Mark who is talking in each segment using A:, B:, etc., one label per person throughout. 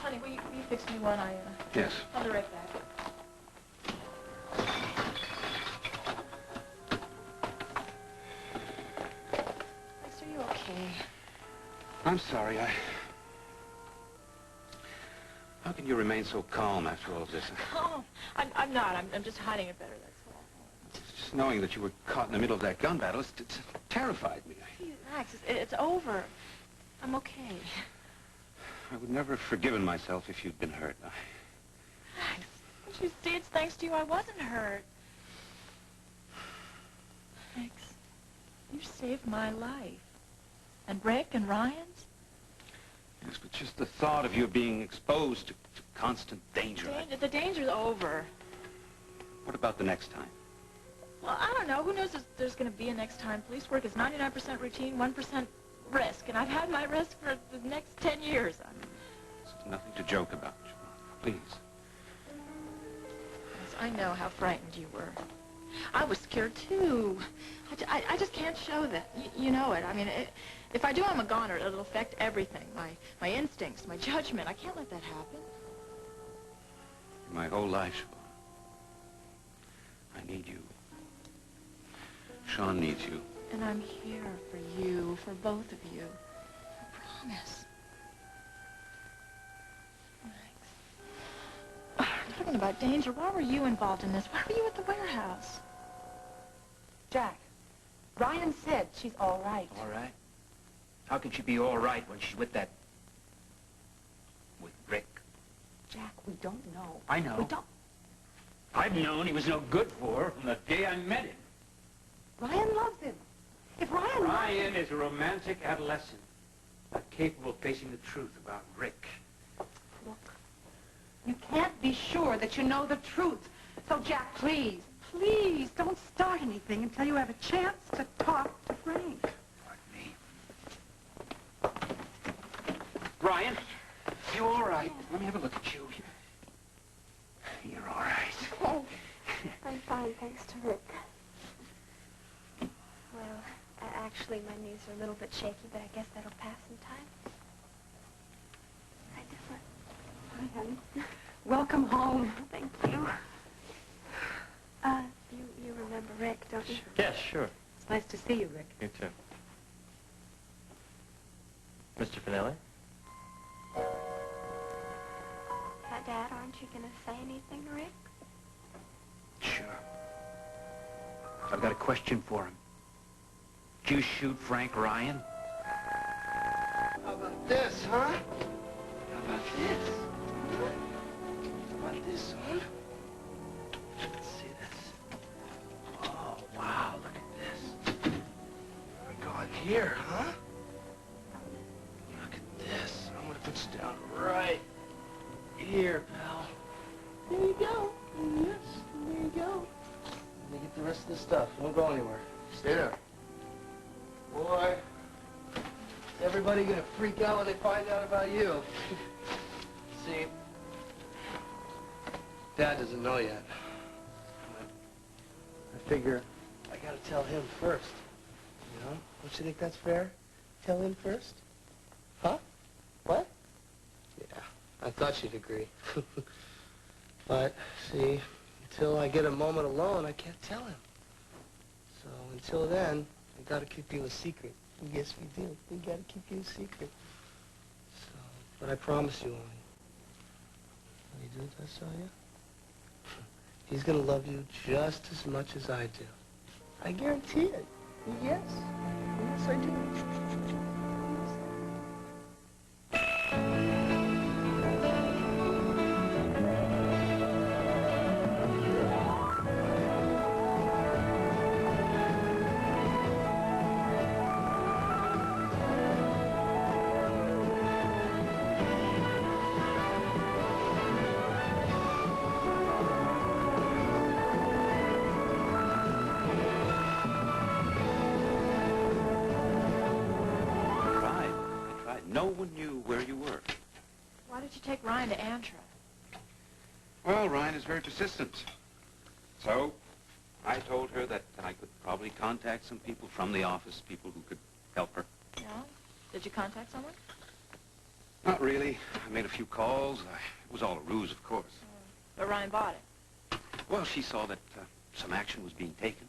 A: Honey, will you fix me one?
B: Yes.
A: I'll be right back. Alex, are you okay?
B: I'm sorry, How can you remain so calm after all of this?
A: Oh, I'm not. I'm just hiding it better, that's all.
B: Just knowing that you were caught in the middle of that gun battle, it's terrified me.
A: Alex, it's over. I'm okay.
B: I would never have forgiven myself if you'd been hurt.
A: Alex, don't you see? It's thanks to you I wasn't hurt. Alex, you saved my life. And Rick and Ryan's?
B: Yes, but just the thought of you being exposed to constant danger.
A: The danger's over.
B: What about the next time?
A: Well, I don't know. Who knows if there's going to be a next time? Police work is 99% routine, 1% risk. And I've had my risk for the next 10 years.
B: It's nothing to joke about, Siobhan. Please.
A: Yes, I know how frightened you were. I was scared, too. I just can't show that. You know it. I mean, if I do, I'm a goner. It'll affect everything. My instincts, my judgment. I can't let that happen.
B: My whole life, Siobhan. I need you. Sean needs you.
A: And I'm here for you, for both of you. I promise. Thanks. Talking about danger, why were you involved in this? Why were you at the warehouse?
C: Jack, Ryan said she's all right.
D: All right? How can she be all right when she's with Rick?
C: Jack, we don't know.
D: I know.
C: We don't.
D: I've known he was no good for her from the day I met him.
C: Ryan loves him. If Ryan...
D: Ryan is a romantic adolescent, not capable of facing the truth about Rick.
C: Look, you can't be sure that you know the truth. So, Jack, please, please don't start anything until you have a chance to talk to Frank.
D: Pardon me. Ryan, you all right? Let me have a look at you. You're all right.
E: Oh, I'm fine, thanks to Rick. Well, actually, my knees are a little bit shaky, but I guess that'll pass in time. Hi, Devore.
C: Hi, honey. Welcome home.
E: Thank you. You remember Rick, don't you?
F: Yes, sure.
C: It's nice to see you, Rick.
F: You too. Mr. Finelli?
E: Dad, aren't you going to say anything to Rick?
D: Sure. I've got a question for him. Did you shoot Frank Ryan?
G: How about this, huh? How about this? How about this, son? Let's see this. Oh, wow, look at this. We're going here, huh? Look at this. I'm gonna put you down right here, pal. There you go. Yes, there you go. Let me get the rest of this stuff. Don't go anywhere. Stay there. Boy, is everybody gonna freak out when they find out about you? See, Dad doesn't know yet. I figure I gotta tell him first. You know? Don't you think that's fair? Tell him first? Huh? What? Yeah, I thought she'd agree. But, see, until I get a moment alone, I can't tell him. So until then, I gotta keep you a secret. Yes, we do. We gotta keep you a secret. So, but I promise you, when he does that, saw you? He's gonna love you just as much as I do. I guarantee it. Yes. Yes, I do.
B: No one knew where you were.
A: Why did you take Ryan to Antra?
B: Well, Ryan is very persistent. So, I told her that I could probably contact some people from the office, people who could help her.
A: Yeah? Did you contact someone?
B: Not really. I made a few calls. It was all a ruse, of course.
A: But Ryan bought it.
B: Well, she saw that some action was being taken.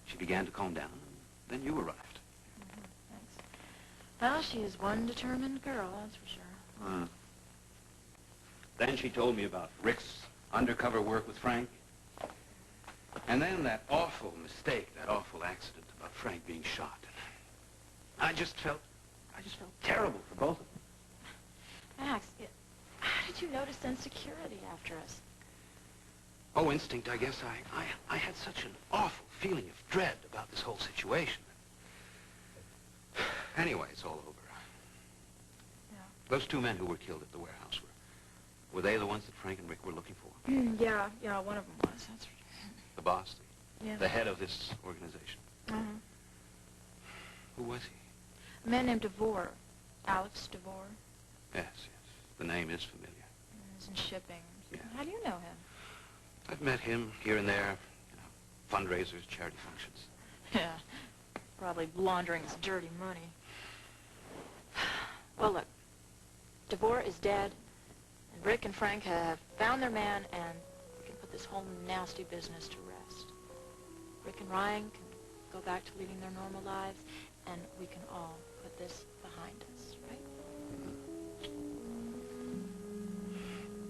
B: She began to calm down, and then you arrived.
A: Thanks. Well, she is one determined girl, that's for sure.
B: Then she told me about Rick's undercover work with Frank. And then that awful mistake, that awful accident about Frank being shot. I just felt terrible for both of them.
A: Max, how did you notice insecurity after us?
B: Oh, instinct, I guess. I had such an awful feeling of dread about this whole situation. Anyway, it's all over.
A: Yeah.
B: Those two men who were killed at the warehouse, were they the ones that Frank and Rick were looking for?
A: Yeah, one of them was. That's
B: The boss?
A: yeah.
B: The head of this organization? Who was he?
A: A man named Devore. Alex Devore.
B: Yes. The name is familiar.
A: He's in shipping.
B: Yeah.
A: How do you know him?
B: I've met him here and there, fundraisers, charity functions.
A: Yeah, probably laundering his dirty money. Well, look, Devore is dead, and Rick and Frank have found their man, and we can put this whole nasty business to rest. Rick and Ryan can go back to leading their normal lives, and we can all put this behind us, right?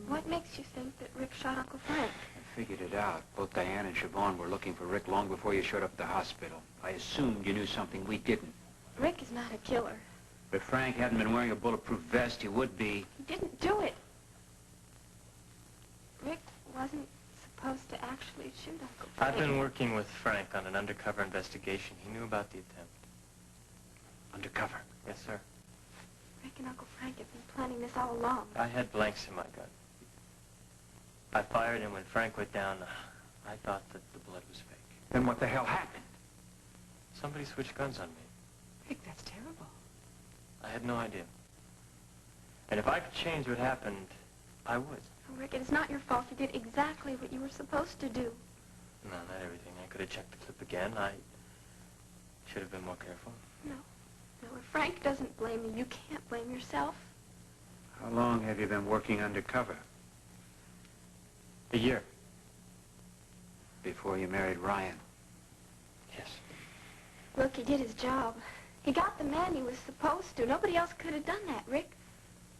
E: What makes you think that Rick shot Uncle Frank?
D: I figured it out. Both Diane and Siobhan were looking for Rick long before you showed up at the hospital. I assumed you knew something we didn't.
E: Rick is not a killer.
D: If Frank hadn't been wearing a bulletproof vest, he would be.
E: He didn't do it. Rick wasn't supposed to actually shoot Uncle Frank.
F: I've been working with Frank on an undercover investigation. He knew about the attempt.
D: Undercover?
F: Yes, sir.
E: Rick and Uncle Frank have been planning this all along.
F: I had blanks in my gun. I fired, and when Frank went down, I thought that the blood was fake.
D: Then what the hell happened?
F: Somebody switched guns on me.
C: Rick, that's terrible.
F: I had no idea. And if I could change what happened, I would.
E: Oh, Rick, it is not your fault. You did exactly what you were supposed to do.
F: No, not everything. I could have checked the clip again. I should have been more careful.
E: No, if Frank doesn't blame you, you can't blame yourself.
D: How long have you been working undercover?
F: A year.
D: Before you married Ryan?
F: Yes.
E: Look, he did his job. He got the man he was supposed to. Nobody else could have done that, Rick.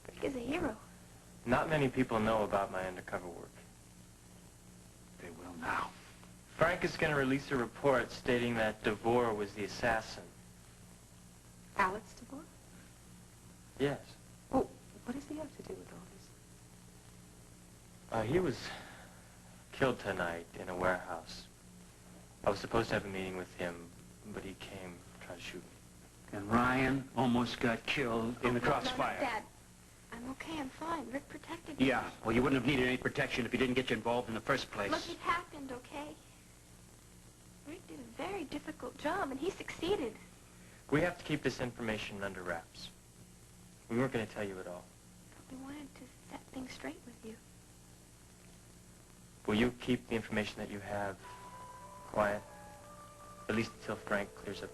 E: Rick is a hero.
F: Not many people know about my undercover work.
D: They will now.
F: Frank is going to release a report stating that Devore was the assassin.
C: Alex Devore?
F: Yes.
C: Oh, what does he have to do with all this?
F: He was killed tonight in a warehouse. I was supposed to have a meeting with him, but he came to try to shoot me.
D: And Ryan almost got killed in the crossfire.
E: No, Dad. I'm okay, I'm fine. Rick protected me.
D: Yeah, well, you wouldn't have needed any protection if he didn't get you involved in the first place.
E: Look, it happened, okay? Rick did a very difficult job, and he succeeded.
F: We have to keep this information under wraps. We weren't going to tell you at all.
E: We wanted to set things straight with you.
F: Will you keep the information that you have quiet? At least until Frank clears up